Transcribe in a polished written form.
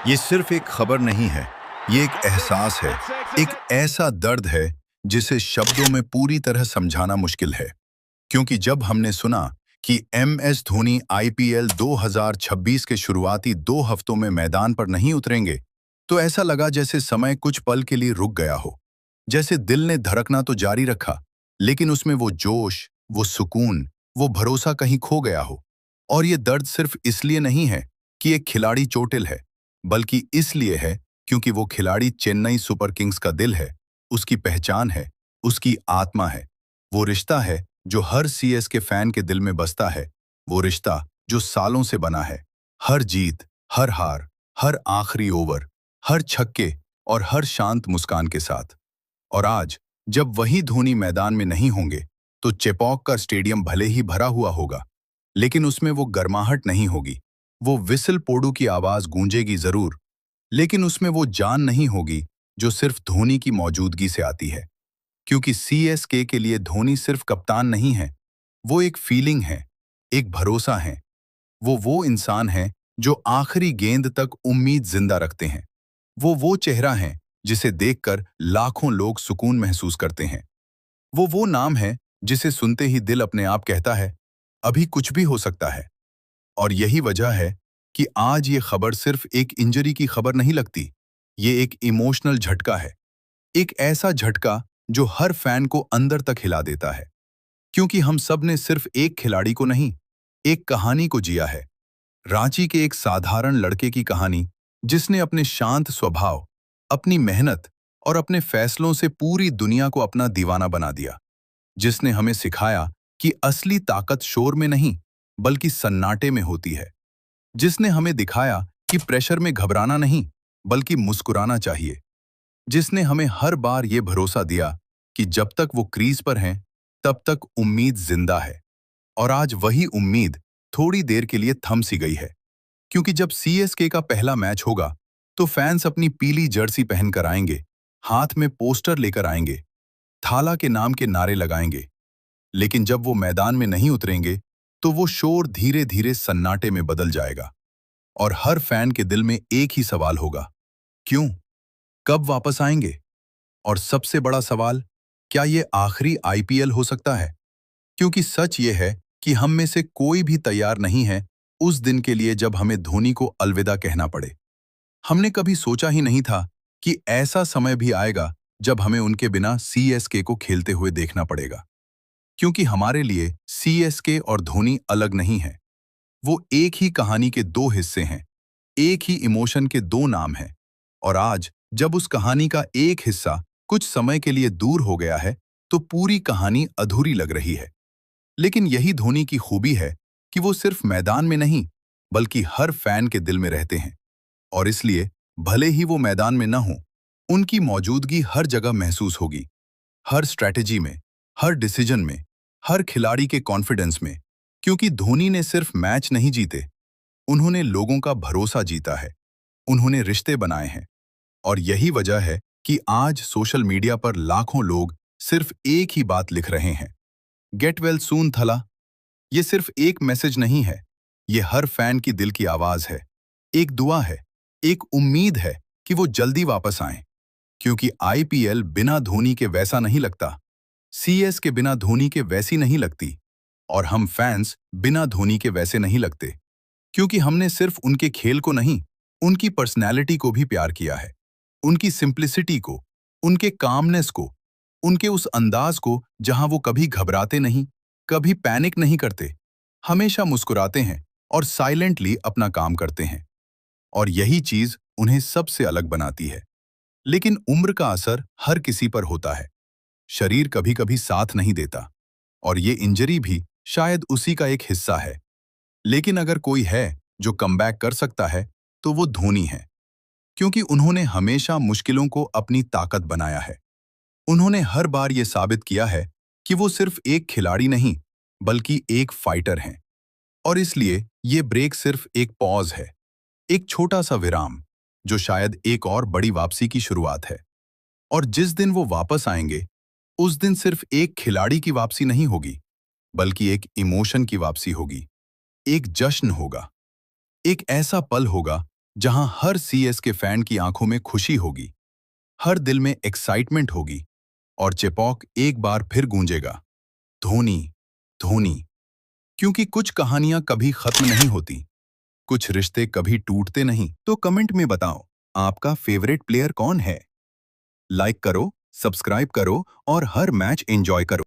ये सिर्फ एक खबर नहीं है, ये एक एहसास है, एक ऐसा दर्द है जिसे शब्दों में पूरी तरह समझाना मुश्किल है। क्योंकि जब हमने सुना कि एमएस धोनी आईपीएल 2026 के शुरुआती 2 हफ्तों में मैदान पर नहीं उतरेंगे, तो ऐसा लगा जैसे समय कुछ पल के लिए रुक गया हो। जैसे दिल ने धड़कना तो जारी रखा, लेकिन उसमें वो जोश, वो सुकून, वो भरोसा कहीं खो गया हो। और ये दर्द सिर्फ इसलिए नहीं है कि एक खिलाड़ी चोटिल है, बल्कि इसलिए है क्योंकि वो खिलाड़ी चेन्नई सुपर किंग्स का दिल है, उसकी पहचान है, उसकी आत्मा है। वो रिश्ता है जो हर सीएसके फैन के दिल में बसता है, वो रिश्ता जो सालों से बना है। हर जीत, हर हार, हर आखिरी ओवर, हर छक्के और हर शांत मुस्कान के साथ। और आज जब वही धोनी मैदान में नहीं होंगे, तो चेपॉक का स्टेडियम भले ही भरा हुआ होगा, लेकिन उसमें वो गर्माहट नहीं होगी। वो विसल पोडू की आवाज गूंजेगी जरूर, लेकिन उसमें वो जान नहीं होगी जो सिर्फ धोनी की मौजूदगी से आती है। क्योंकि सीएसके के लिए धोनी सिर्फ कप्तान नहीं है, वो एक फीलिंग है, एक भरोसा है। वो इंसान है जो आखिरी गेंद तक उम्मीद जिंदा रखते हैं। वो चेहरा है जिसे देखकर लाखों लोग सुकून महसूस करते हैं। वो नाम है जिसे सुनते ही दिल अपने आप कहता है, अभी कुछ भी हो सकता है। और यही वजह है कि आज ये खबर सिर्फ एक इंजरी की खबर नहीं लगती, ये एक इमोशनल झटका है। एक ऐसा झटका जो हर फैन को अंदर तक हिला देता है। क्योंकि हम सब ने सिर्फ एक खिलाड़ी को नहीं, एक कहानी को जिया है। रांची के एक साधारण लड़के की कहानी, जिसने अपने शांत स्वभाव, अपनी मेहनत और अपने फैसलों से पूरी दुनिया को अपना दीवाना बना दिया। जिसने हमें सिखाया कि असली ताकत शोर में नहीं, बल्कि सन्नाटे में होती है। जिसने हमें दिखाया कि प्रेशर में घबराना नहीं, बल्कि मुस्कुराना चाहिए। जिसने हमें हर बार ये भरोसा दिया कि जब तक वो क्रीज पर हैं, तब तक उम्मीद जिंदा है। और आज वही उम्मीद थोड़ी देर के लिए थम सी गई है। क्योंकि जब सीएसके का पहला मैच होगा, तो फैंस अपनी पीली जर्सी पहनकर आएंगे, हाथ में पोस्टर लेकर आएंगे, थाला के नाम के नारे लगाएंगे। लेकिन जब वो मैदान में नहीं उतरेंगे, तो वो शोर धीरे धीरे सन्नाटे में बदल जाएगा। और हर फैन के दिल में एक ही सवाल होगा, क्यों? कब वापस आएंगे? और सबसे बड़ा सवाल, क्या ये आखिरी आईपीएल हो सकता है? क्योंकि सच ये है कि हम में से कोई भी तैयार नहीं है उस दिन के लिए जब हमें धोनी को अलविदा कहना पड़े। हमने कभी सोचा ही नहीं था कि ऐसा समय भी आएगा जब हमें उनके बिना सीएसके को खेलते हुए देखना पड़ेगा। क्योंकि हमारे लिए सीएसके और धोनी अलग नहीं है। वो एक ही कहानी के दो हिस्से हैं, एक ही इमोशन के दो नाम हैं। और आज जब उस कहानी का एक हिस्सा कुछ समय के लिए दूर हो गया है, तो पूरी कहानी अधूरी लग रही है। लेकिन यही धोनी की खूबी है कि वो सिर्फ मैदान में नहीं, बल्कि हर फैन के दिल में रहते हैं। और इसलिए भले ही वो मैदान में न हो, उनकी मौजूदगी हर जगह महसूस होगी। हर स्ट्रैटेजी में, हर डिसीजन में, हर खिलाड़ी के कॉन्फिडेंस में। क्योंकि धोनी ने सिर्फ मैच नहीं जीते, उन्होंने लोगों का भरोसा जीता है, उन्होंने रिश्ते बनाए हैं। और यही वजह है कि आज सोशल मीडिया पर लाखों लोग सिर्फ एक ही बात लिख रहे हैं, गेट वेल सून थला। ये सिर्फ एक मैसेज नहीं है, ये हर फैन की दिल की आवाज है। एक दुआ है, एक उम्मीद है कि वो जल्दी वापस आएं। क्योंकि आईपीएल बिना धोनी के वैसा नहीं लगता, सीएस के बिना धोनी के वैसी नहीं लगती, और हम फैंस बिना धोनी के वैसे नहीं लगते। क्योंकि हमने सिर्फ उनके खेल को नहीं, उनकी पर्सनैलिटी को भी प्यार किया है। उनकी सिंप्लिसिटी को, उनके कामनेस को, उनके उस अंदाज को जहां वो कभी घबराते नहीं, कभी पैनिक नहीं करते, हमेशा मुस्कुराते हैं और साइलेंटली अपना काम करते हैं। और यही चीज उन्हें सबसे अलग बनाती है। लेकिन उम्र का असर हर किसी पर होता है। शरीर कभी कभी साथ नहीं देता, और ये इंजरी भी शायद उसी का एक हिस्सा है। लेकिन अगर कोई है जो कमबैक कर सकता है, तो वो धोनी है। क्योंकि उन्होंने हमेशा मुश्किलों को अपनी ताकत बनाया है। उन्होंने हर बार ये साबित किया है कि वो सिर्फ एक खिलाड़ी नहीं, बल्कि एक फाइटर हैं। और इसलिए ये ब्रेक सिर्फ एक पॉज है, एक छोटा सा विराम, जो शायद एक और बड़ी वापसी की शुरुआत है। और जिस दिन वो वापस आएंगे, उस दिन सिर्फ एक खिलाड़ी की वापसी नहीं होगी, बल्कि एक इमोशन की वापसी होगी। एक जश्न होगा, एक ऐसा पल होगा जहां हर सीएसके फैन की आंखों में खुशी होगी, हर दिल में एक्साइटमेंट होगी और चेपॉक एक बार फिर गूंजेगा, धोनी, धोनी। क्योंकि कुछ कहानियां कभी खत्म नहीं होती, कुछ रिश्ते कभी टूटते नहीं। तो कमेंट में बताओ, आपका फेवरेट प्लेयर कौन है? लाइक करो, सब्सक्राइब करो और हर मैच एंजॉय करो।